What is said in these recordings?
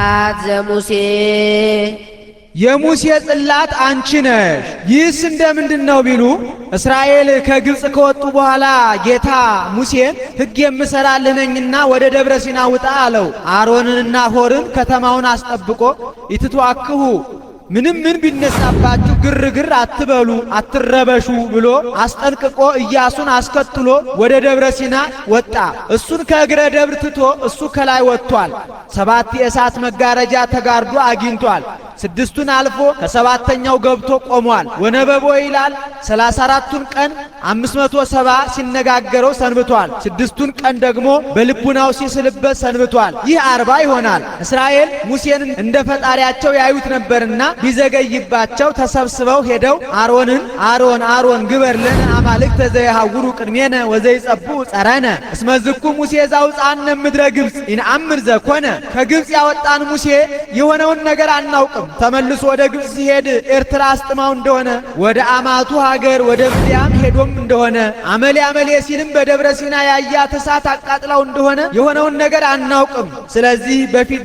ጽላት ዘሙሴ የሙሴ ጽላት አንቺ ነሽ። ይህስ እንደምንድነው ቢሉ እስራኤል ከግብጽ ከወጡ በኋላ ጌታ ሙሴን ሕግ የምሰራልህ ነኝና ወደ ደብረ ሲና ውጣ አለው። አሮንንና ሆርን ከተማውን አስጠብቆ ይትቷክሁ ምንም ምን ቢነሳባችሁ ግርግር አትበሉ አትረበሹ ብሎ አስጠንቅቆ ኢያሱን አስከትሎ ወደ ደብረ ሲና ወጣ። እሱን ከእግረ ደብር ትቶ እሱ ከላይ ወጥቷል። 7 የእሳት መጋረጃ ተጋርዶ አግኝቷል። 6ቱን አልፎ ከሰባተኛው ገብቶ ቆሟል። ወነበቦ ይላል 34ቱን ቀን 570 ሲነጋገረው ሰንብቷል። 6ቱን ቀን ደግሞ በልቡናው ሲስልበት ሰንብቷል። ይህ 40 ይሆናል። እስራኤል ሙሴን እንደ ፈጣሪያቸው ያዩት ነበርና ቢዘገይባቸው ተሰብስበው ሄደው አሮን ግበር ለነ አማልክተ ዘይሃውሩ ቅድሜነ ወዘይጸብኡ ጸረነ እስመ ዝኩ ሙሴ ዘአውጻእነ እምድረ ግብጽ ኢንአምር ዘኮነ። ከግብጽ ያወጣን ሙሴ የሆነውን ነገር አናውቅም። ተመልሶ ወደ ግብጽ ሲሄድ ኤርትራ አስጥማው እንደሆነ ወደ አማቱ ሀገር ወደ ምድያም ሄዶም እንደሆነ አመሌ ሲልም በደብረ ሲና ያያት እሳት አቃጥላው እንደሆነ የሆነውን ነገር አናውቅም። ስለዚህ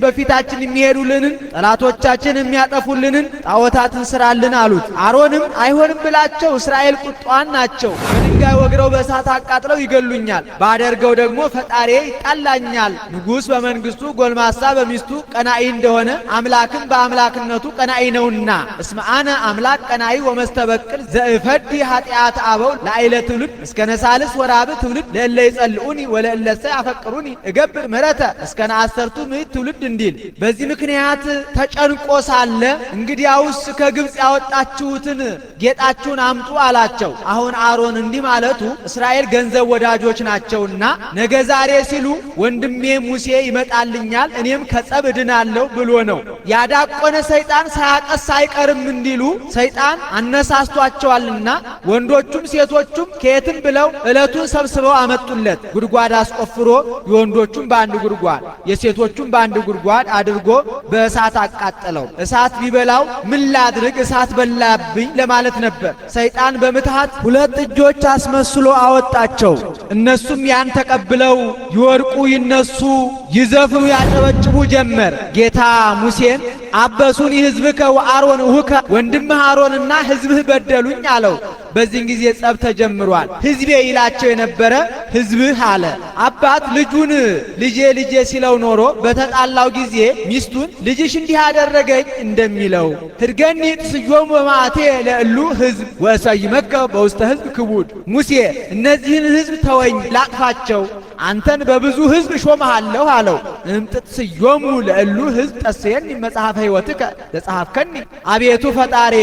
በፊታችን የሚሄዱልንን ጠላቶቻችን የሚያጠፉልንን ጣዖታትን ስራልን አሉት። አሮንም አይሆንም ብላቸው እስራኤል ቁጣዋን ናቸው። በድንጋይ ወግረው በእሳት አቃጥለው ይገሉኛል፣ ባደርገው ደግሞ ፈጣሪ ይጣላኛል። ንጉሥ በመንግስቱ ጎልማሳ በሚስቱ ቀናኢ እንደሆነ አምላክም በአምላክነቱ ቀናኢ ነውና እስመ አነ አምላክ ቀናኢ ወመስተበቅል ዘእፈዲ ኃጢአት አበው ለአይለ ትውልድ እስከ ነሳልስ ወራብ ትውልድ ለእለ ይጸልኡኒ ወለእለሰ ያፈቅሩኒ እገብር ምሕረተ እስከ ነአሰርቱ ምዕት ትውልድ እንዲል በዚህ ምክንያት ተጨንቆ ሳለ እንግዲያውስ ከግብጽ ያወጣችሁትን ጌጣችሁን አምጡ አላቸው። አሁን አሮን እንዲህ ማለቱ እስራኤል ገንዘብ ወዳጆች ናቸውና ነገ ዛሬ ሲሉ ወንድሜ ሙሴ ይመጣልኛል እኔም ከጸብ እድናለሁ ብሎ ነው። ያዳቆነ ሰይጣን ሳያቀስ አይቀርም እንዲሉ ሰይጣን አነሳስቷቸዋልና ወንዶቹም ሴቶቹም ከየትም ብለው ዕለቱን ሰብስበው አመጡለት። ጉድጓድ አስቆፍሮ የወንዶቹም በአንድ ጉድጓድ የሴቶቹም በአንድ ጉድጓድ አድርጎ በእሳት አቃጠለው። እሳት ቢበላው ምን ላድርግ እሳት በላብኝ ለማለት ነበር። ሰይጣን በምትሃት 2 እጆች አስመስሎ አወጣቸው። እነሱም ያን ተቀብለው ይወርቁ ይነሱ ይዘፍኑ ያጨበጭቡ ጀመር። ጌታ ሙሴን አበሱኒ ሕዝብከ ወአሮን ውከ ወንድምህ አሮንና ሕዝብህ በደሉኝ አለው። በዚህን ጊዜ ጸብ ተጀምሯል። ሕዝቤ ይላቸው የነበረ ሕዝብህ አለ። አባት ልጁን ልጄ ሲለው ኖሮ በተጣላው ጊዜ ሚስቱን ልጅሽ እንዲህ አደረገኝ እንደሚለው ትርገኒ ትስዮም በማቴ ለእሉ ሕዝብ ወእሰይመከ በውስተ ሕዝብ ክቡድ ሙሴ እነዚህን ሕዝብ ተወኝ ላጥፋቸው አንተን በብዙ ሕዝብ ሾመሃለሁ አለው። እምጥት ስዮሙ ለእሉ ሕዝብ ጠስየኒ መጽሐፈ ሕይወትከ ዘጸሐፍከኒ አቤቱ ፈጣሪ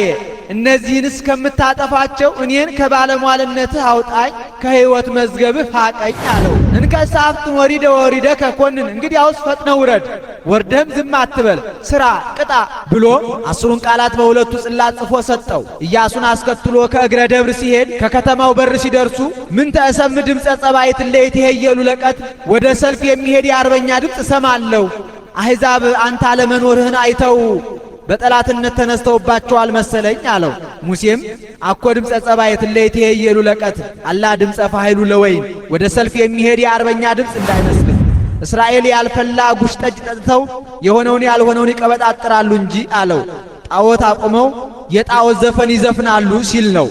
እነዚህን እስከምታጠፋቸው እኔን ከባለሟልነትህ አውጣኝ ከሕይወት መዝገብህ ፋቀኝ አለው። እንከሳፍትን ወሪደ ከኮንን እንግዲያውስ ፈጥነህ ውረድ ወርደህም ዝም አትበል ስራ ቅጣ ብሎ 10ን ቃላት በሁለቱ ጽላት ጽፎ ሰጠው። ኢያሱን አስከትሎ ከእግረ ደብር ሲሄድ ከከተማው በር ሲደርሱ ምን ተሰም ድምፀ ጸባይት ለይትሄየሉ ለቀት ወደ ሰልፍ የሚሄድ የአርበኛ ድምፅ ሰማለሁ። አሕዛብ አንተ አለመኖርህን አይተው በጠላትነት ተነስተውባቸዋል መሰለኝ አለው። ሙሴም አኮ ድምፀ ጸባይት ለይትሄየሉ ለቀት አላ ድምፀ ፋይሉ ለወይን ወደ ሰልፍ የሚሄድ የአርበኛ ድምፅ እንዳይመስልህ እስራኤል ያልፈላ ጉሽ ጠጅ ጠጥተው የሆነውን ያልሆነውን ይቀበጣጥራሉ እንጂ አለው። ጣዖት አቁመው የጣዖት ዘፈን ይዘፍናሉ ሲል ነው።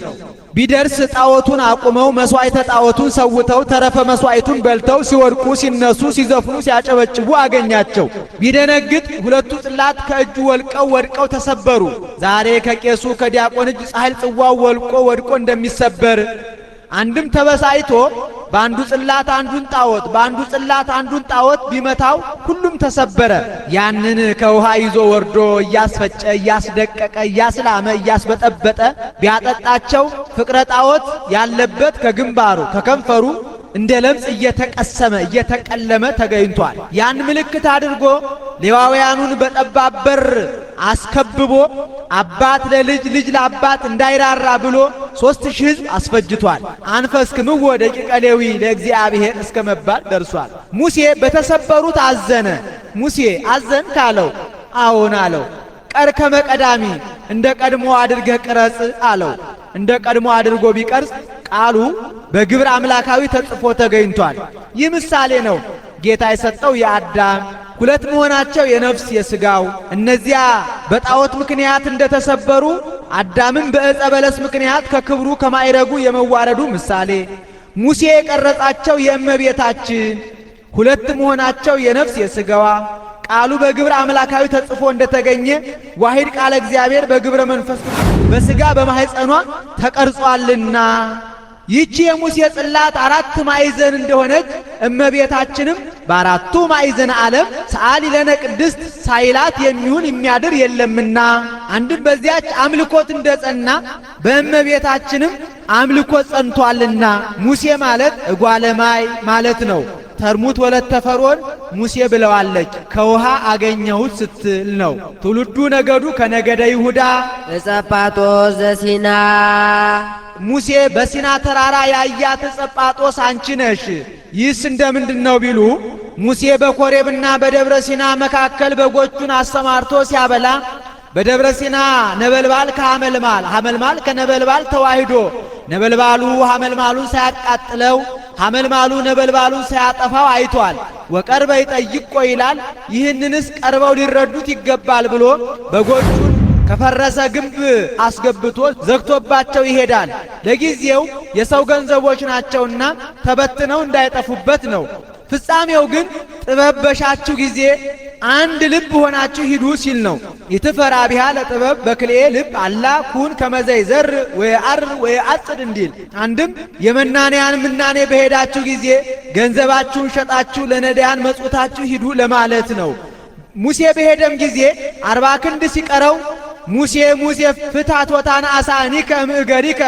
ቢደርስ ጣዖቱን አቁመው መስዋዕተ ጣዖቱን ሰውተው ተረፈ መስዋዕቱን በልተው ሲወድቁ ሲነሱ ሲዘፍኑ ሲያጨበጭቡ አገኛቸው። ቢደነግጥ 2ቱ ጽላት ከእጁ ወድቀው ተሰበሩ። ዛሬ ከቄሱ ከዲያቆን እጅ ጻሕል ጽዋው ወድቆ እንደሚሰበር አንድም ተበሳይቶ በአንዱ ጽላት አንዱን ጣዖት ቢመታው ሁሉም ተሰበረ። ያንን ከውሃ ይዞ ወርዶ እያስፈጨ እያስደቀቀ እያስላመ እያስበጠበጠ ቢያጠጣቸው ፍቅረ ጣዖት ያለበት ከግንባሩ ከከንፈሩ እንደ ለምጽ እየተቀለመ ተገኝቷል። ያን ምልክት አድርጎ ሌዋውያኑን በጠባብ በር አስከብቦ አባት ለልጅ ልጅ ለአባት እንዳይራራ ብሎ 3000 ሕዝብ አስፈጅቷል። አንፈስክምዎ ደቂቀ ሌዊ ለእግዚአብሔር እስከ መባል ደርሷል። ሙሴ በተሰበሩት አዘነ። ሙሴ አዘን ካለው አዎን አለው። ቀርከመ ቀዳሚ እንደ ቀድሞ አድርገህ ቅረጽ አለው። እንደ ቀድሞ አድርጎ ቢቀርጽ ቃሉ በግብር አምላካዊ ተጽፎ ተገኝቷል። ይህ ምሳሌ ነው። ጌታ የሰጠው የአዳም ሁለት መሆናቸው የነፍስ የሥጋው እነዚያ በጣዖት ምክንያት እንደተሰበሩ አዳምም በዕፀ በለስ ምክንያት ከክብሩ ከማይረጉ የመዋረዱ ምሳሌ ሙሴ የቀረጻቸው የእመቤታችን ሁለት መሆናቸው የነፍስ የሥጋዋ ቃሉ በግብረ አምላካዊ ተጽፎ እንደተገኘ ዋሂድ ቃለ እግዚአብሔር በግብረ መንፈስ በሥጋ በማኅፀኗ ተቀርጿልና ይህች የሙሴ ጽላት አራት ማዕዘን እንደሆነች እመቤታችንም በአራቱ ማዕዘነ ዓለም ሰአሊ ለነ ቅድስት ሳይላት የሚሆን የሚያድር የለምና አንድም በዚያች አምልኮት እንደጸና በእመቤታችንም አምልኮት ጸንቷልና ሙሴ ማለት እጓለማይ ማለት ነው። ተርሙት ወለተ ፈርዖን ሙሴ ብለዋለች ከውሃ አገኘሁት ስትል ነው። ትውልዱ ነገዱ ከነገደ ይሁዳ እጸጳጦስ ዘሲና ሙሴ በሲና ተራራ ያያት እጸጳጦስ አንቺ ነሽ። ይህስ እንደምንድን ነው ቢሉ ሙሴ በኮሬብና በደብረ ሲና መካከል በጎቹን አሰማርቶ ሲያበላ በደብረ ሲና ነበልባል ከሐመልማል ሐመልማል ከነበልባል ተዋሂዶ ነበልባሉ ሐመልማሉን ሳያቃጥለው ሐመልማሉ ነበልባሉን ሳያጠፋው አይቷል። ወቀርበ ይጠይቆ ይላል። ይህንንስ ቀርበው ሊረዱት ይገባል ብሎ በጎቹን ከፈረሰ ግንብ አስገብቶ ዘግቶባቸው ይሄዳል። ለጊዜው የሰው ገንዘቦች ናቸውና ተበትነው እንዳይጠፉበት ነው። ፍጻሜው ግን ጥበብ በሻችሁ ጊዜ አንድ ልብ ሆናችሁ ሂዱ ሲል ነው። ይትፈራ ቢሃ ለጥበብ በክልኤ ልብ አላ ኩን ከመዘይ ዘር ወየዐር ወየዐጽድ እንዲል አንድም የመናንያን ምናኔ በሄዳችሁ ጊዜ ገንዘባችሁን ሸጣችሁ ለነዳያን መጽውታችሁ ሂዱ ለማለት ነው። ሙሴ በሄደም ጊዜ 40 ክንድ ሲቀረው ሙሴ ሙሴ ፍታት ወታና አሳኒከ እምእገሪከ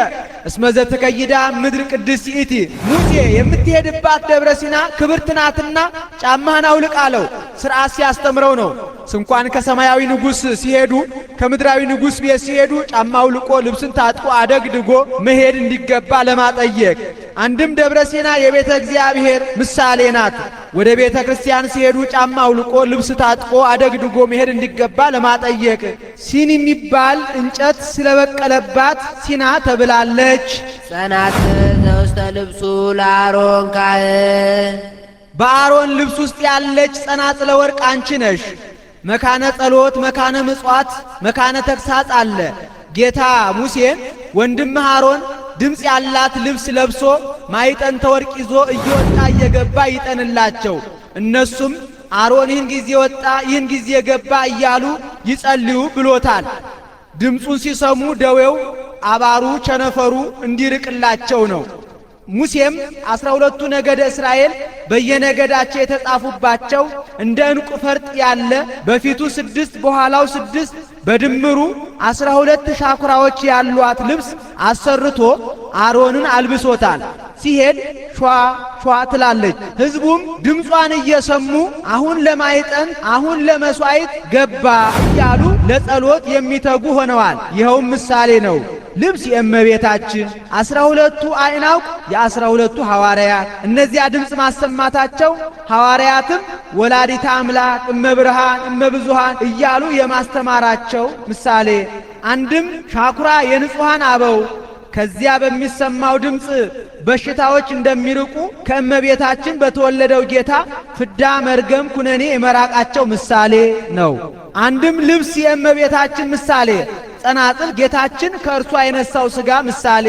እስመ ዘትከይዳ ምድር ቅድስት ይእቲ ሙሴ የምትሄድባት ደብረ ሲና ክብርት ናትና ጫማህን አውልቅ አለው። ሥርዓት ሲያስተምረው ነው። ስንኳን ከሰማያዊ ንጉሥ ሲሄዱ ከምድራዊ ንጉሥ ቤት ሲሄዱ ጫማ አውልቆ ልብስን ታጥቆ አደግድጎ መሄድ እንዲገባ ለማጠየቅ አንድም ደብረ ሲና የቤተ እግዚአብሔር ምሳሌ ናት። ወደ ቤተ ክርስቲያን ሲሄዱ ጫማ አውልቆ ልብስ ታጥቆ አደግድጎ መሄድ እንዲገባ ለማጠየቅ ሲን የሚባል እንጨት ስለበቀለባት ሲና ተብላለች። ጸናት ዘውስተ ልብሱ ለአሮን ካህን በአሮን ልብስ ውስጥ ያለች ጸናጽለ ወርቅ አንቺ ነሽ። መካነ ጸሎት፣ መካነ ምጽዋት፣ መካነ ተግሳጽ አለ። ጌታ ሙሴን ወንድምህ አሮን ድምፅ ያላት ልብስ ለብሶ ማይጠንተ ወርቅ ይዞ እየወጣ እየገባ ይጠንላቸው። እነሱም አሮን ይህን ጊዜ ወጣ ይህን ጊዜ ገባ እያሉ ይጸልዩ ብሎታል። ድምፁን ሲሰሙ ደዌው አባሩ ቸነፈሩ እንዲርቅላቸው ነው። ሙሴም 12ቱ ነገደ እስራኤል በየነገዳቸው የተጻፉባቸው እንደ ዕንቁ ፈርጥ ያለ በፊቱ 6 በኋላው 6 በድምሩ 12 ሻኩራዎች ያሏት ልብስ አሰርቶ አሮንን አልብሶታል። ሲሄድ ሿ ሿ ትላለች። ሕዝቡም ድምጿን እየሰሙ አሁን ለማይጠን አሁን ለመሥዋዕት ገባ እያሉ ለጸሎት የሚተጉ ሆነዋል። ይኸውም ምሳሌ ነው። ልብስ የእመቤታችን 12ቱ አዕናቅ የ12ቱ ሐዋርያት እነዚያ ድምፅ ማሰማታቸው ሐዋርያትም ወላዲተ አምላክ እመብርሃን እመብዙሃን እያሉ የማስተማራቸው ምሳሌ አንድም ሻኩራ የንጹሐን አበው ከዚያ በሚሰማው ድምፅ በሽታዎች እንደሚርቁ ከእመቤታችን በተወለደው ጌታ ፍዳ መርገም ኩነኔ የመራቃቸው ምሳሌ ነው። አንድም ልብስ የእመቤታችን ምሳሌ ጸናጽል ጌታችን ከእርሷ የነሳው ሥጋ ምሳሌ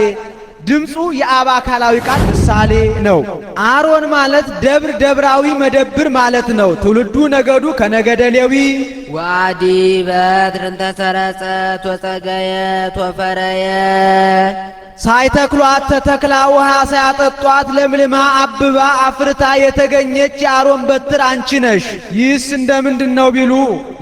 ድምፁ የአብ አካላዊ ቃል ምሳሌ ነው። አሮን ማለት ደብር ደብራዊ መደብር ማለት ነው። ትውልዱ ነገዱ ከነገደ ሌዊ ዋዲ በትር እንተ ሰረጸት ወጸገየት ወፈረየ ሳይተክሏት ተተክላ ውሃ ሳያጠጧት ለምልማ አብባ አፍርታ የተገኘች የአሮን በትር አንቺ ነሽ። ይህስ እንደምንድን ነው ቢሉ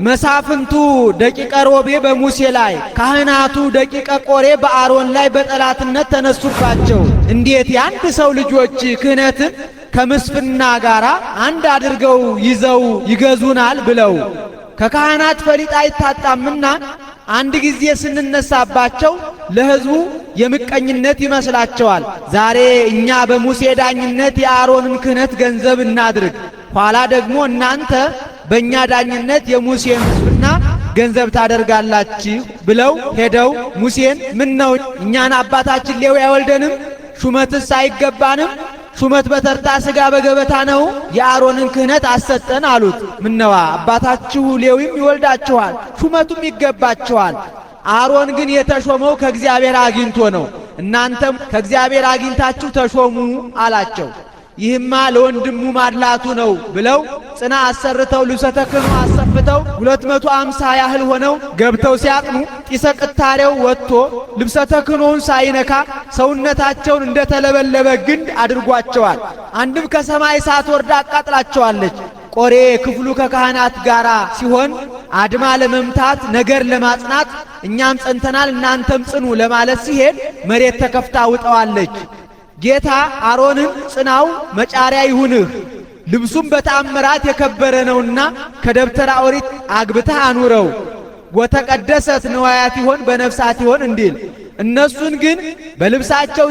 መሳፍንቱ ደቂቀ ሮቤ በሙሴ ላይ ካህናቱ ደቂቀ ቆሬ በአሮን ላይ በጠላትነት ተነሱባቸው። እንዴት የአንድ ሰው ልጆች ክህነትን ከምስፍና ጋር አንድ አድርገው ይዘው ይገዙናል ብለው ከካህናት ፈሊጥ አይታጣምና አንድ ጊዜ ስንነሳባቸው ለሕዝቡ የምቀኝነት ይመስላቸዋል። ዛሬ እኛ በሙሴ ዳኝነት የአሮንን ክህነት ገንዘብ እናድርግ፣ ኋላ ደግሞ እናንተ በእኛ ዳኝነት የሙሴ ምስፍና ገንዘብ ታደርጋላችሁ ብለው ሄደው ሙሴን ምን ነው እኛን አባታችን ሌዊ አይወልደንም? ሹመትስ አይገባንም? ሹመት በተርታ ሥጋ በገበታ ነው? የአሮንን ክህነት አሰጠን አሉት። ምነዋ አባታችሁ ሌዊም ይወልዳችኋል፣ ሹመቱም ይገባችኋል። አሮን ግን የተሾመው ከእግዚአብሔር አግኝቶ ነው። እናንተም ከእግዚአብሔር አግኝታችሁ ተሾሙ አላቸው። ይህማ ለወንድሙ ማድላቱ ነው ብለው ጽና አሰርተው ልብሰ ተክህኖ አሰፍተው 250 ያህል ሆነው ገብተው ሲያጥኑ ጢሰ ቅታሬው ወጥቶ ልብሰ ተክህኖውን ሳይነካ ሰውነታቸውን እንደተለበለበ ግንድ አድርጓቸዋል። አንድም ከሰማይ እሳት ወርዳ አቃጥላቸዋለች። ቆሬ ክፍሉ ከካህናት ጋር ሲሆን አድማ ለመምታት ነገር ለማጽናት እኛም ጸንተናል እናንተም ጽኑ ለማለት ሲሄድ መሬት ተከፍታ ውጠዋለች። ጌታ አሮንን ጽናው መጫሪያ ይሁንህ፣ ልብሱም በተአምራት የከበረ ነውና ከደብተራ ኦሪት አግብተህ አኑረው፣ ወተቀደሰት ንዋያት ይሆን በነፍሳት ይሆን እንዲል እነሱን ግን በልብሳቸው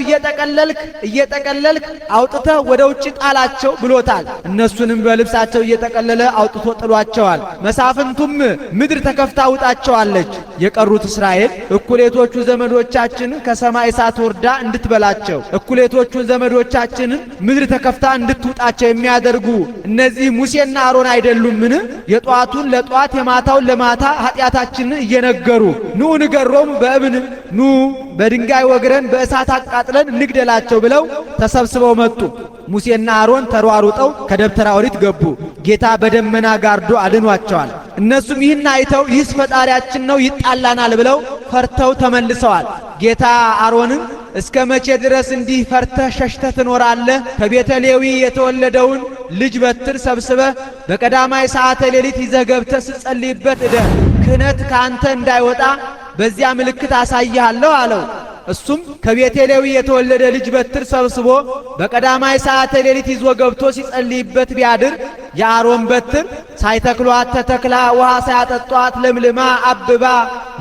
እየጠቀለልክ አውጥተህ ወደ ውጭ ጣላቸው ብሎታል። እነሱንም በልብሳቸው እየጠቀለለ አውጥቶ ጥሏቸዋል። መሳፍንቱም ምድር ተከፍታ ውጣቸዋለች። የቀሩት እስራኤል እኩሌቶቹ ዘመዶቻችን ከሰማይ እሳት ወርዳ እንድትበላቸው፣ እኩሌቶቹ ዘመዶቻችንን ምድር ተከፍታ እንድትውጣቸው የሚያደርጉ እነዚህ ሙሴና አሮን አይደሉምን? የጧቱን ለጧት የማታውን ለማታ ኃጢአታችንን እየነገሩ ኑ ንገሮሙ በእብን ኑ በድንጋይ ወግረን በእሳት አቃጥለን እንግደላቸው ብለው ተሰብስበው መጡ። ሙሴና አሮን ተሯሩጠው ከደብተራ ኦሪት ገቡ። ጌታ በደመና ጋርዶ አድኗቸዋል። እነሱም ይህን አይተው ይህስ ፈጣሪያችን ነው ይጣላናል ብለው ፈርተው ተመልሰዋል። ጌታ አሮንን እስከ መቼ ድረስ እንዲህ ፈርተህ ሸሽተህ ትኖራለህ? ከቤተ ሌዊ የተወለደውን ልጅ በትር ሰብስበህ በቀዳማይ ሰዓተ ሌሊት ይዘህ ገብተህ ስትጸልይበት እደር፣ ክህነት ከአንተ እንዳይወጣ በዚያ ምልክት አሳይሃለሁ አለው። እሱም ከቤተ ሌዊ የተወለደ ልጅ በትር ሰብስቦ በቀዳማይ ሰዓተ ሌሊት ይዞ ገብቶ ሲጸልይበት ቢያድር የአሮን በትር ሳይተክሏት ተተክላ ውሃ ሳያጠጧት ለምልማ አብባ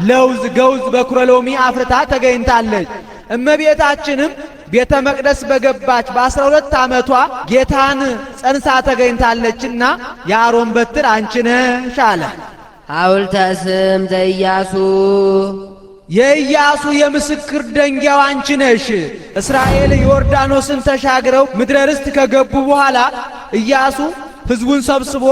ለውዝ ገውዝ በኩረ ሎሚ አፍርታ ተገኝታለች። እመቤታችንም ቤተ መቅደስ በገባች በ12 ዓመቷ ጌታን ጸንሳ ተገኝታለችና የአሮን በትር አንቺ ነሽ አለ። ሐውልተ ስም ዘኢያሱ የኢያሱ የምስክር ደንጊያው አንቺ ነሽ። እስራኤል ዮርዳኖስን ተሻግረው ምድረ ርስት ከገቡ በኋላ ኢያሱ ሕዝቡን ሰብስቦ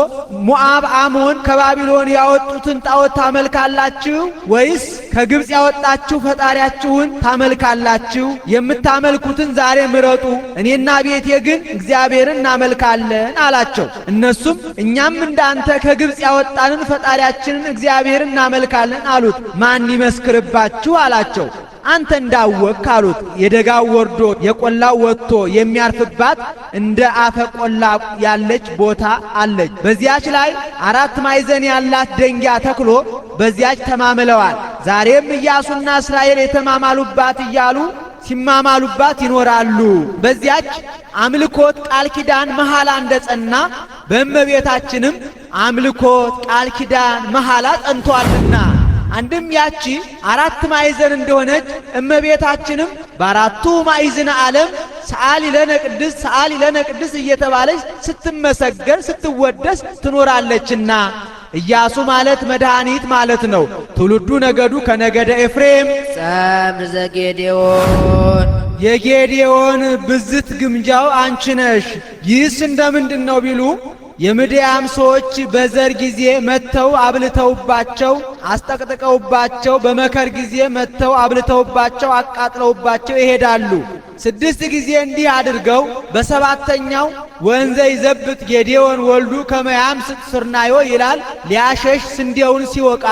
ሞዓብ፣ አሞን ከባቢሎን ያወጡትን ጣዖት ታመልካላችሁ ወይስ ከግብፅ ያወጣችሁ ፈጣሪያችሁን ታመልካላችሁ? የምታመልኩትን ዛሬ ምረጡ፣ እኔና ቤቴ ግን እግዚአብሔርን እናመልካለን አላቸው። እነሱም እኛም እንዳንተ ከግብፅ ያወጣንን ፈጣሪያችንን እግዚአብሔርን እናመልካለን አሉት። ማን ይመስክርባችሁ አላቸው። አንተ እንዳወቅ አሉት። የደጋው ወርዶ የቆላው ወጥቶ የሚያርፍባት እንደ አፈ ቆላ ያለች ቦታ አለች። በዚያች ላይ 4 ማዕዘን ያላት ደንጊያ ተክሎ በዚያች ተማምለዋል። ዛሬም ኢያሱና እስራኤል የተማማሉባት እያሉ ሲማማሉባት ይኖራሉ። በዚያች አምልኮት ቃል ኪዳን መሐላ እንደጸና በእመቤታችንም አምልኮት ቃል ኪዳን መሐላ ጸንቷልና አንድም ያቺ 4 ማዕዘን እንደሆነች እመቤታችንም በአራቱ ማዕዘነ ዓለም ሰአሊ ለነ ቅድስት ሰአሊ ለነ ቅድስት እየተባለች ስትመሰገን ስትወደስ ትኖራለችና ኢያሱ ማለት መድኃኒት ማለት ነው። ትውልዱ ነገዱ ከነገደ ኤፍሬም ጸምር ዘጌዴዎን የጌዴዎን ብዝት ግምጃው አንቺ ነሽ። ይህስ እንደምንድን ነው ቢሉ የምድያም ሰዎች በዘር ጊዜ መጥተው አብልተውባቸው አስጠቅጥቀውባቸው በመከር ጊዜ መጥተው አብልተውባቸው አቃጥለውባቸው ይሄዳሉ። 6 ጊዜ እንዲህ አድርገው በሰባተኛው ወንዘ ይዘብት ጌዴዎን ወልዱ ከመያምስጥ ስርናዮ ይላል። ሊያሸሽ ስንዴውን ሲወቃ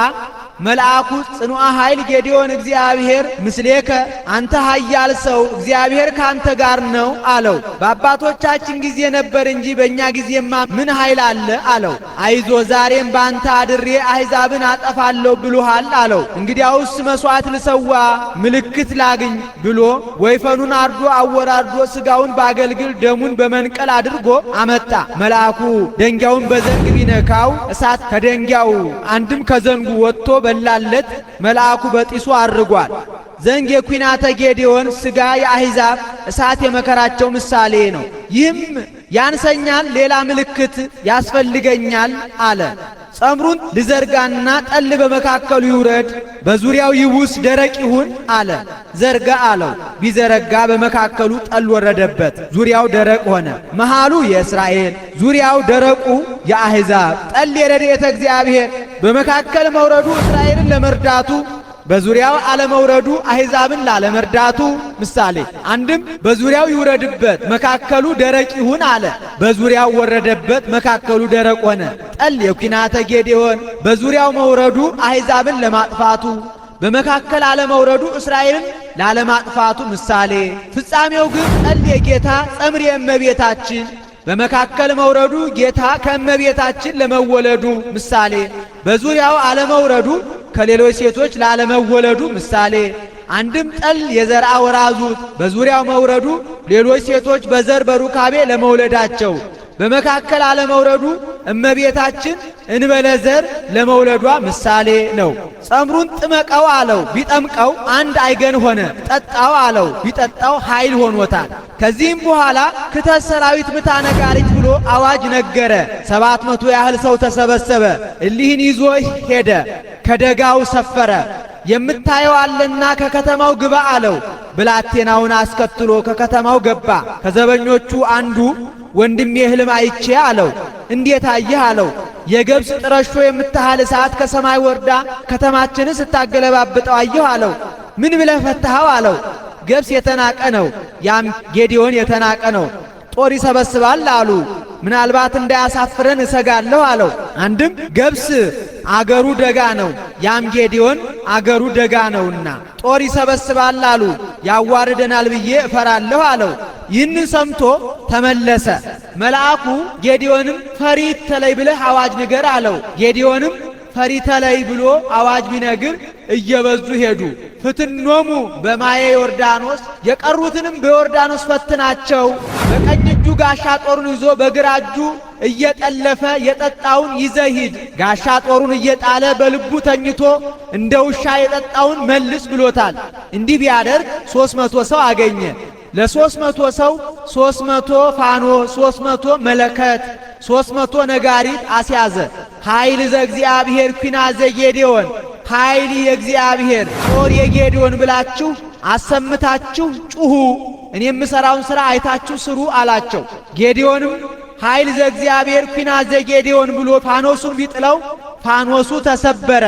መልአኩ ጽኑዓ ኃይል ጌዴዎን እግዚአብሔር ምስሌከ አንተ ኃያል ሰው እግዚአብሔር ካንተ ጋር ነው አለው። በአባቶቻችን ጊዜ ነበር እንጂ በእኛ ጊዜማ ምን ኃይል አለ አለው። አይዞ ዛሬም ባንተ አድሬ አሕዛብን አጠፋለሁ ብሎሃል አለው። እንግዲያውስ መሥዋዕት ልሰዋ ምልክት ላግኝ ብሎ ወይፈኑን አርዶ አወራርዶ ሥጋውን ባገልግል ደሙን በመንቀል አድርጎ አመጣ። መልአኩ ደንጊያውን በዘንግ ቢነካው እሳት ከደንጊያው አንድም ከዘንጉ ወጥቶ በላለት። መልአኩ በጢሱ አርጓል። ዘንግ የኩናተ ጌዴዎን ሥጋ የአሕዛብ እሳት የመከራቸው ምሳሌ ነው። ይህም ያንሰኛል፣ ሌላ ምልክት ያስፈልገኛል አለ። ጸምሩን ልዘርጋና ጠል በመካከሉ ይውረድ፣ በዙሪያው ይቡስ ደረቅ ይሁን አለ። ዘርጋ አለው። ቢዘረጋ በመካከሉ ጠል ወረደበት፣ ዙሪያው ደረቅ ሆነ። መሃሉ የእስራኤል ዙሪያው ደረቁ የአሕዛብ። ጠል የረድኤተ እግዚአብሔር በመካከል መውረዱ እስራኤልን ለመርዳቱ፣ በዙሪያው አለመውረዱ አሕዛብን ላለመርዳቱ ምሳሌ። አንድም በዙሪያው ይውረድበት መካከሉ ደረቅ ይሁን አለ። በዙሪያው ወረደበት መካከሉ ደረቅ ሆነ። ጠል የኩናተ ጌዴዎን በዙሪያው መውረዱ አሕዛብን ለማጥፋቱ፣ በመካከል አለመውረዱ እስራኤልን ላለማጥፋቱ ምሳሌ። ፍጻሜው ግን ጠል የጌታ ጸምር የእመቤታችን በመካከል መውረዱ ጌታ ከእመቤታችን ለመወለዱ ምሳሌ። በዙሪያው አለመውረዱ ከሌሎች ሴቶች ላለመወለዱ ምሳሌ። አንድም ጠል የዘርአ ወራዙት በዙሪያው መውረዱ ሌሎች ሴቶች በዘር በሩካቤ ለመውለዳቸው፣ በመካከል አለመውረዱ እመቤታችን እንበለ ዘር ለመውለዷ ምሳሌ ነው። ጸምሩን ጥመቀው አለው። ቢጠምቀው አንድ አይገን ሆነ። ጠጣው አለው። ቢጠጣው ኃይል ሆኖታል። ከዚህም በኋላ ክተት ሰራዊት ምታ ነጋሪት ብሎ አዋጅ ነገረ። 700 ያህል ሰው ተሰበሰበ። እሊህን ይዞ ሄደ። ከደጋው ሰፈረ። የምታየው አለና ከከተማው ግባ አለው። ብላቴናውን አስከትሎ ከከተማው ገባ። ከዘበኞቹ አንዱ ወንድሜ ሕልም አይቼ አለው። እንዴት አየህ አለው። የገብስ ጥረሾ የምታህል እሳት ከሰማይ ወርዳ ከተማችንን ስታገለባብጠው አየሁ አለው። ምን ብለህ ፈታኸው አለው። ገብስ የተናቀ ነው፣ ያም ጌዴዎን የተናቀ ነው። ጦር ይሰበስባል አሉ። ምናልባት እንዳያሳፍረን እሰጋለሁ አለው። አንድም ገብስ አገሩ ደጋ ነው፣ ያም ጌዴዎን አገሩ ደጋ ነውና ጦር ይሰበስባል አሉ። ያዋርደናል ብዬ እፈራለሁ አለው። ይህን ሰምቶ ተመለሰ። መልአኩ ጌዴዎንም ፈሪ ተለይ ብለህ አዋጅ ንገር አለው። ጌዴዎንም ፈሪ ተለይ ብሎ አዋጅ ቢነግር እየበዙ ሄዱ። ፍትኖሙ በማየ ዮርዳኖስ የቀሩትንም በዮርዳኖስ ፈትናቸው። በቀኝ እጁ ጋሻ ጦሩን ይዞ በግራ እጁ እየጠለፈ የጠጣውን ይዘህ ሂድ። ጋሻ ጦሩን እየጣለ በልቡ ተኝቶ እንደ ውሻ የጠጣውን መልስ ብሎታል። እንዲህ ቢያደርግ 300 ሰው አገኘ። ለ300 ሰው 300 ፋኖ 300 መለከት 300 ነጋሪት አስያዘ። ኃይል ዘእግዚአብሔር ኩናዘ ጌዴዎን ኃይል የእግዚአብሔር ጦር የጌዴዎን ብላችሁ አሰምታችሁ ጩኹ፣ እኔ የምሠራውን ሥራ አይታችሁ ስሩ አላቸው። ጌዴዎንም ኃይል ዘእግዚአብሔር ኩናዘ ጌዴዎን ብሎ ፋኖሱን ቢጥለው ፋኖሱ ተሰበረ፣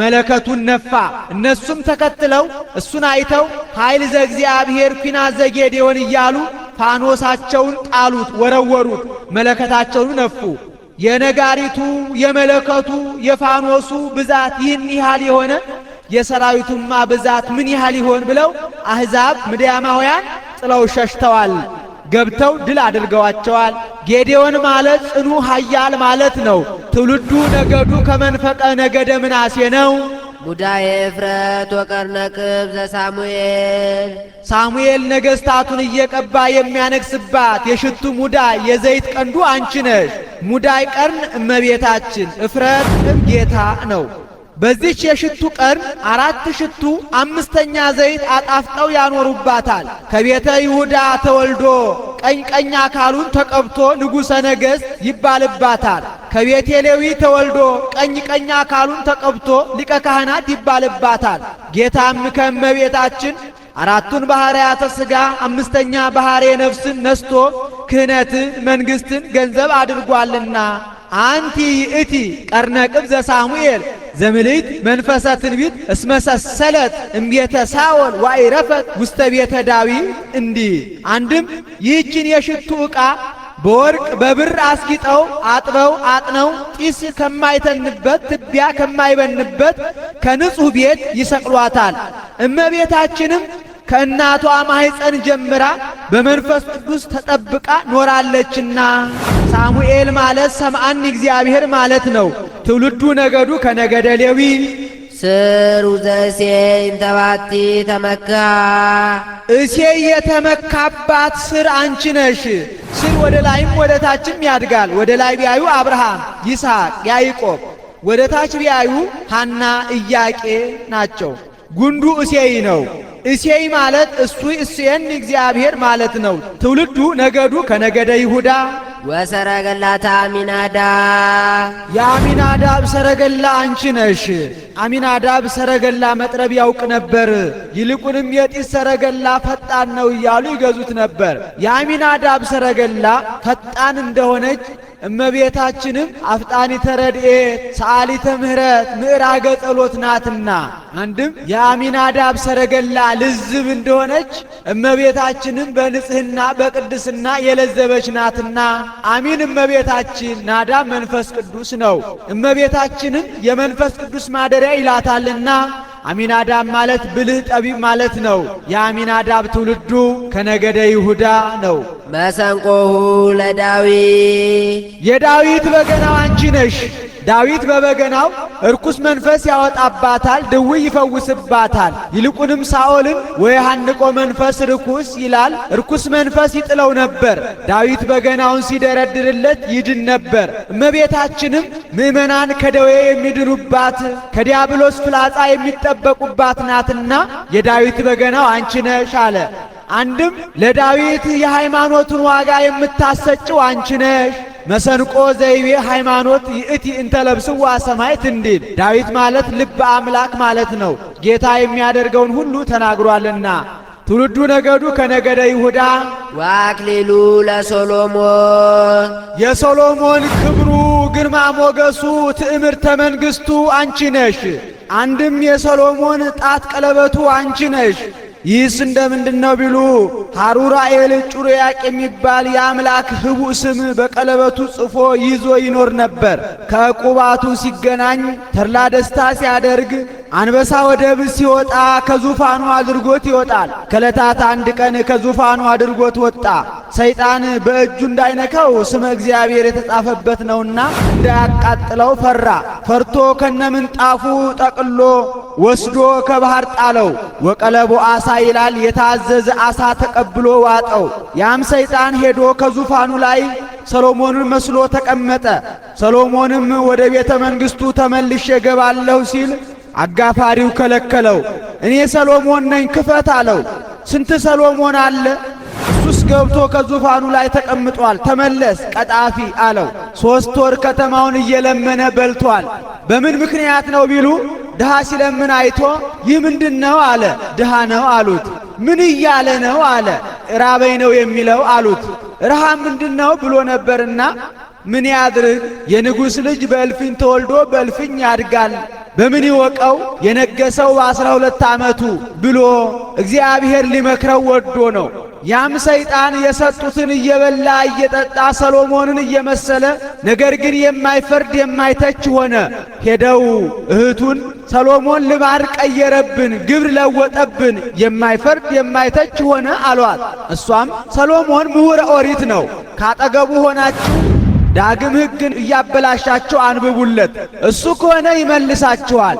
መለከቱን ነፋ። እነሱም ተከትለው እሱን አይተው ኃይል ዘእግዚአብሔር ኩናዘ ጌዴዎን እያሉ ፋኖሳቸውን ጣሉት፣ ወረወሩት፣ መለከታቸውን ነፉ። የነጋሪቱ የመለከቱ የፋኖሱ ብዛት ይህን ያህል የሆነ የሰራዊቱማ ብዛት ምን ያህል ይሆን ብለው አሕዛብ ምድያማውያን ጥለው ሸሽተዋል። ገብተው ድል አድርገዋቸዋል። ጌዴዎን ማለት ጽኑ ኃያል ማለት ነው። ትውልዱ ነገዱ ከመንፈቀ ነገደ ምናሴ ነው። ሙዳየ እፍረት ወቀርነቅብ ዘሳሙኤል ሳሙኤል ነገሥታቱን እየቀባ የሚያነግስባት የሽቱ ሙዳይ የዘይት ቀንዱ አንቺ ነሽ። ሙዳይ ቀርን እመቤታችን፣ እፍረት ጌታ ነው። በዚች የሽቱ ቀርን 4 ሽቱ 5ኛ ዘይት አጣፍጠው ያኖሩባታል። ከቤተ ይሁዳ ተወልዶ ቀኝ አካሉን ተቀብቶ ንጉሠ ነገሥት ይባልባታል። ከቤተ ሌዊ ተወልዶ ቀኝ አካሉን ተቀብቶ ሊቀ ካህናት ይባልባታል። ጌታም ከእመቤታችን 4ቱን ባሕርያተ ሥጋ 5ኛ ባሕርየ ነፍስን ነስቶ ክህነትን መንግሥትን ገንዘብ አድርጓልና አንቲ ይእቲ ቀርነቅብ ዘሳሙኤል ዘምልዕት መንፈሰ ትንቢት እስመሰሰለት እምቤተ ሳኦል ወአይረፈት ውስተ ቤተ ዳዊት። እንዲህ አንድም ይህችን የሽቱ ዕቃ በወርቅ በብር አስጊጠው አጥበው አጥነው ጢስ ከማይተንበት ትቢያ ከማይበንበት ከንጹሕ ቤት ይሰቅሏታል። እመቤታችንም ከእናቷ ማኅፀን ጀምራ በመንፈስ ቅዱስ ተጠብቃ ኖራለችና ሳሙኤል ማለት ሰምዓኒ እግዚአብሔር ማለት ነው። ትውልዱ ነገዱ ከነገደ ሌዊ ስሩ ዘእሴይ እምተባቲ ተመካ እሴይ የተመካባት ስር አንቺ ነሽ። ስር ወደ ላይም ወደ ታችም ያድጋል። ወደ ላይ ቢያዩ አብርሃም፣ ይስሐቅ፣ ያዕቆብ፣ ወደ ታች ቢያዩ ሐና፣ ኢያቄ ናቸው። ጉንዱ እሴይ ነው። እሴይ ማለት እሱ እሴን እግዚአብሔር ማለት ነው። ትውልዱ ነገዱ ከነገደ ይሁዳ ወሰረገላታ አሚናዳ የአሚናዳብ ሰረገላ አንቺ ነሽ። አሚናዳብ ሰረገላ መጥረብ ያውቅ ነበር። ይልቁንም የጢስ ሰረገላ ፈጣን ነው እያሉ ይገዙት ነበር። የአሚናዳብ ሰረገላ ፈጣን እንደሆነች እመቤታችንም አፍጣኒተ ረድኤት ሰአሊተ ምሕረት ምዕራገ ጸሎት ናትና፣ አንድም የአሚናዳብ ሰረገላ ልዝብ እንደሆነች እመቤታችንም በንጽሕና በቅድስና የለዘበች ናትና፣ አሚን እመቤታችን ናዳብ መንፈስ ቅዱስ ነው። እመቤታችንም የመንፈስ ቅዱስ ማደሪያ ይላታልና አሚናዳብ ማለት ብልህ ጠቢብ ማለት ነው። የአሚናዳብ ትውልዱ ከነገደ ይሁዳ ነው። መሰንቆሁ ለዳዊት የዳዊት በገናው አንቺ ነሽ። ዳዊት በበገናው እርኩስ መንፈስ ያወጣባታል፣ ድውይ ይፈውስባታል። ይልቁንም ሳኦልን ወየሐንቆ መንፈስ ርኩስ ይላል፣ እርኩስ መንፈስ ይጥለው ነበር። ዳዊት በገናውን ሲደረድርለት ይድን ነበር። እመቤታችንም ምእመናን ከደዌ የሚድኑባት ከዲያብሎስ ፍላጻ የሚጠበቁባት ናትና የዳዊት በገናው አንቺ ነሽ አለ። አንድም ለዳዊት የሃይማኖቱን ዋጋ የምታሰጭው አንቺ ነሽ። መሰንቆ ዘይቤ ሃይማኖት ይእቲ እንተለብስዋ ሰማዕት እንዲል ዳዊት ማለት ልበ አምላክ ማለት ነው። ጌታ የሚያደርገውን ሁሉ ተናግሯልና። ትውልዱ ነገዱ ከነገደ ይሁዳ ወአክሊሉ ለሶሎሞን የሶሎሞን ክብሩ ግርማ ሞገሱ ትዕምርተ መንግሥቱ አንቺ ነሽ። አንድም የሶሎሞን ጣት ቀለበቱ አንቺ ነሽ። ይህስ እንደምንድነው ቢሉ ሐሩራኤል ጩርያቅ የሚባል የአምላክ ህቡዕ ስም በቀለበቱ ጽፎ ይዞ ይኖር ነበር። ከዕቁባቱ ሲገናኝ ተድላ ደስታ ሲያደርግ አንበሳ ወደ ብስ ሲወጣ ከዙፋኑ አድርጎት ይወጣል። ከዕለታት አንድ ቀን ከዙፋኑ አድርጎት ወጣ። ሰይጣን በእጁ እንዳይነካው ስመ እግዚአብሔር የተጻፈበት ነውና እንዳያቃጥለው ፈራ። ፈርቶ ከነምንጣፉ ጠቅሎ ወስዶ ከባህር ጣለው። ወቀለቦ አሳ ይላል፣ የታዘዘ አሳ ተቀብሎ ዋጠው። ያም ሰይጣን ሄዶ ከዙፋኑ ላይ ሰሎሞንን መስሎ ተቀመጠ። ሰሎሞንም ወደ ቤተ መንግሥቱ ተመልሼ ገባለሁ ሲል አጋፋሪው ከለከለው። እኔ ሰሎሞን ነኝ ክፈት አለው። ስንት ሰሎሞን አለ? እሱስ ገብቶ ከዙፋኑ ላይ ተቀምጧል። ተመለስ ቀጣፊ አለው። 3 ወር ከተማውን እየለመነ በልቷል። በምን ምክንያት ነው ቢሉ ድሃ ሲለምን አይቶ ይህ ምንድነው አለ። ድሃ ነው አሉት። ምን እያለ ነው አለ። ራበኝ ነው የሚለው አሉት። ረሃብ ምንድነው ብሎ ነበርና ምን ያድርግ የንጉሥ ልጅ በእልፍኝ ተወልዶ በእልፍኝ ያድጋል፣ በምን ይወቀው የነገሰው 12 ዓመቱ ብሎ እግዚአብሔር ሊመክረው ወዶ ነው። ያም ሰይጣን የሰጡትን እየበላ እየጠጣ ሰሎሞንን እየመሰለ ነገር ግን የማይፈርድ የማይተች ሆነ። ሄደው እህቱን ሰሎሞን ልማድ ቀየረብን፣ ግብር ለወጠብን፣ የማይፈርድ የማይተች ሆነ አሏት። እሷም ሰሎሞን ምሁረ ኦሪት ነው፣ ካጠገቡ ሆናችሁ ዳግም ሕግን እያበላሻችሁ አንብቡለት። እሱ ከሆነ ይመልሳችኋል፣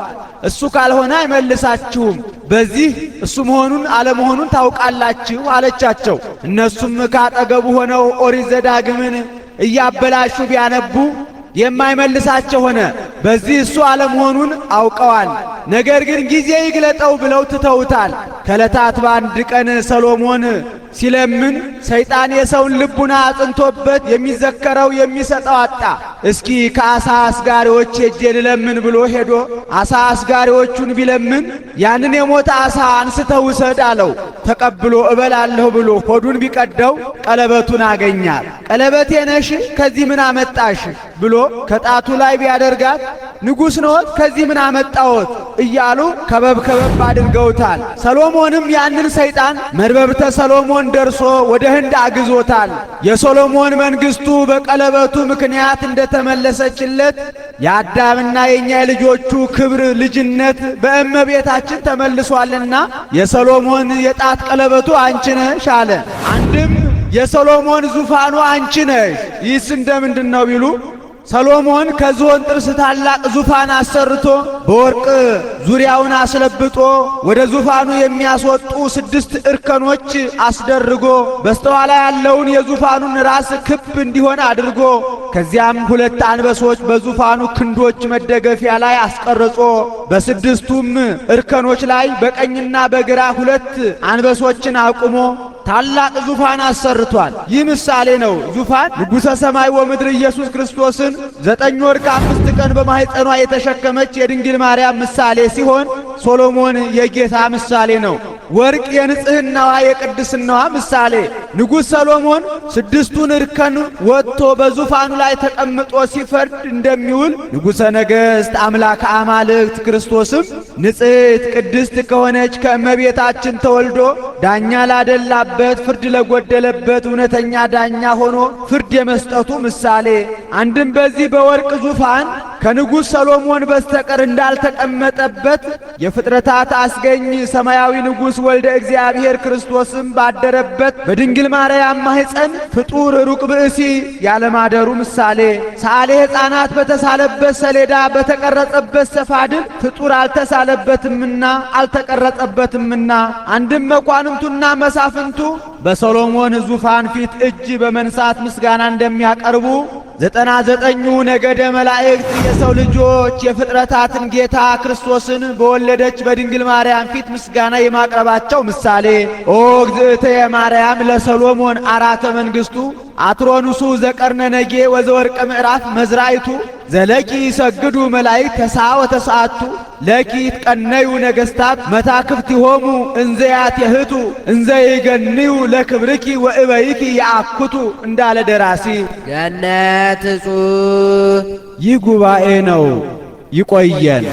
እሱ ካልሆነ አይመልሳችሁም። በዚህ እሱ መሆኑን አለመሆኑን ታውቃላችሁ አለቻቸው። እነሱም ካጠገቡ ሆነው ኦሪት ዘዳግምን እያበላሹ ቢያነቡ የማይመልሳቸው ሆነ። በዚህ እሱ አለመሆኑን አውቀዋል። ነገር ግን ጊዜ ይግለጠው ብለው ትተውታል። ከዕለታት በአንድ ቀን ሰሎሞን ሲለምን ሰይጣን የሰውን ልቡና አጽንቶበት የሚዘከረው የሚሰጠው አጣ። እስኪ ከአሳ አስጋሪዎች ሄጄ ልለምን ብሎ ሄዶ አሳ አስጋሪዎቹን ቢለምን ያንን የሞተ አሳ አንስተው ውሰድ አለው። ተቀብሎ እበላለሁ ብሎ ሆዱን ቢቀደው ቀለበቱን አገኛት። ቀለበቴ ነሽ ከዚህ ምን አመጣሽ ብሎ ከጣቱ ላይ ቢያደርጋት ንጉሥ ነዎት ከዚህ ምን አመጣዎት እያሉ ከበብ አድርገውታል። ሰሎሞንም ያንን ሰይጣን መርበብተ ሰሎሞን ደርሶ ወደ ህንድ አግዞታል። የሶሎሞን መንግስቱ በቀለበቱ ምክንያት እንደተመለሰችለት የአዳምና የኛ የልጆቹ ክብር ልጅነት በእመቤታችን ተመልሷልና የሰሎሞን የጣት ቀለበቱ አንቺ ነሽ አለ። አንድም የሰሎሞን ዙፋኑ አንቺ ነሽ። ይህስ እንደምንድን ነው ቢሉ ሰሎሞን ከዝሆን ጥርስ ታላቅ ዙፋን አሰርቶ በወርቅ ዙሪያውን አስለብጦ ወደ ዙፋኑ የሚያስወጡ 6 እርከኖች አስደርጎ በስተኋላ ያለውን የዙፋኑን ራስ ክብ እንዲሆን አድርጎ ከዚያም 2 አንበሶች በዙፋኑ ክንዶች መደገፊያ ላይ አስቀርጾ በ6ቱም እርከኖች ላይ በቀኝና በግራ 2 አንበሶችን አቁሞ ታላቅ ዙፋን አሰርቷል። ይህ ምሳሌ ነው። ዙፋን ንጉሠ ሰማይ ወምድር ኢየሱስ ክርስቶስን 9 ወር ከ5 ቀን በማኅፀኗ የተሸከመች የድንግል ማርያም ምሳሌ ሲሆን ሶሎሞን የጌታ ምሳሌ ነው። ወርቅ የንጽሕናዋ የቅድስናዋ ምሳሌ። ንጉሥ ሰሎሞን 6ቱን እርከን ወጥቶ በዙፋኑ ላይ ተቀምጦ ሲፈርድ እንደሚውል ንጉሠ ነገሥት አምላከ አማልክት ክርስቶስም ንጽሕት ቅድስት ከሆነች ከእመቤታችን ተወልዶ ዳኛ ላደላበት፣ ፍርድ ለጎደለበት እውነተኛ ዳኛ ሆኖ ፍርድ የመስጠቱ ምሳሌ። አንድም በዚህ በወርቅ ዙፋን ከንጉሥ ሰሎሞን በስተቀር እንዳልተቀመጠበት የፍጥረታት አስገኝ ሰማያዊ ንጉሥ ወልደ እግዚአብሔር ክርስቶስም ባደረበት በድንግል ማርያም ማኅፀን ፍጡር ሩቅ ብእሲ ያለማደሩ ምሳሌ። ሰዓሊ ሕፃናት በተሳለበት ሰሌዳ በተቀረጸበት ሰፋድን ፍጡር አልተሳለበትምና አልተቀረጸበትምና። አንድም መኳንንቱና መሳፍንቱ በሰሎሞን ዙፋን ፊት እጅ በመንሳት ምስጋና እንደሚያቀርቡ 99ኙ ነገደ መላእክት የሰው ልጆች የፍጥረታትን ጌታ ክርስቶስን በወለደች በድንግል ማርያም ፊት ምስጋና የማቅረባቸው ምሳሌ። ኦ እግዝእትየ ማርያም ለሰሎሞን አራተ መንግሥቱ አትሮኑሱ ዘቀርነ ነጌ ወዘወርቀ ምዕራፍ መዝራይቱ ዘለቂ ይሰግዱ መላእክት ተስዓ ወተስዓቱ ለኪ ይትቀነዩ ነገሥታት መታክፍቲሆሙ እንዘ ያትየህቱ እንዘ ይገንዩ ለክብርኪ ወእበይኪ ያአኩቱ እንዳለ ደራሲ። ገነት እጹብ። ይህ ጉባኤ ነው። ይቆየን።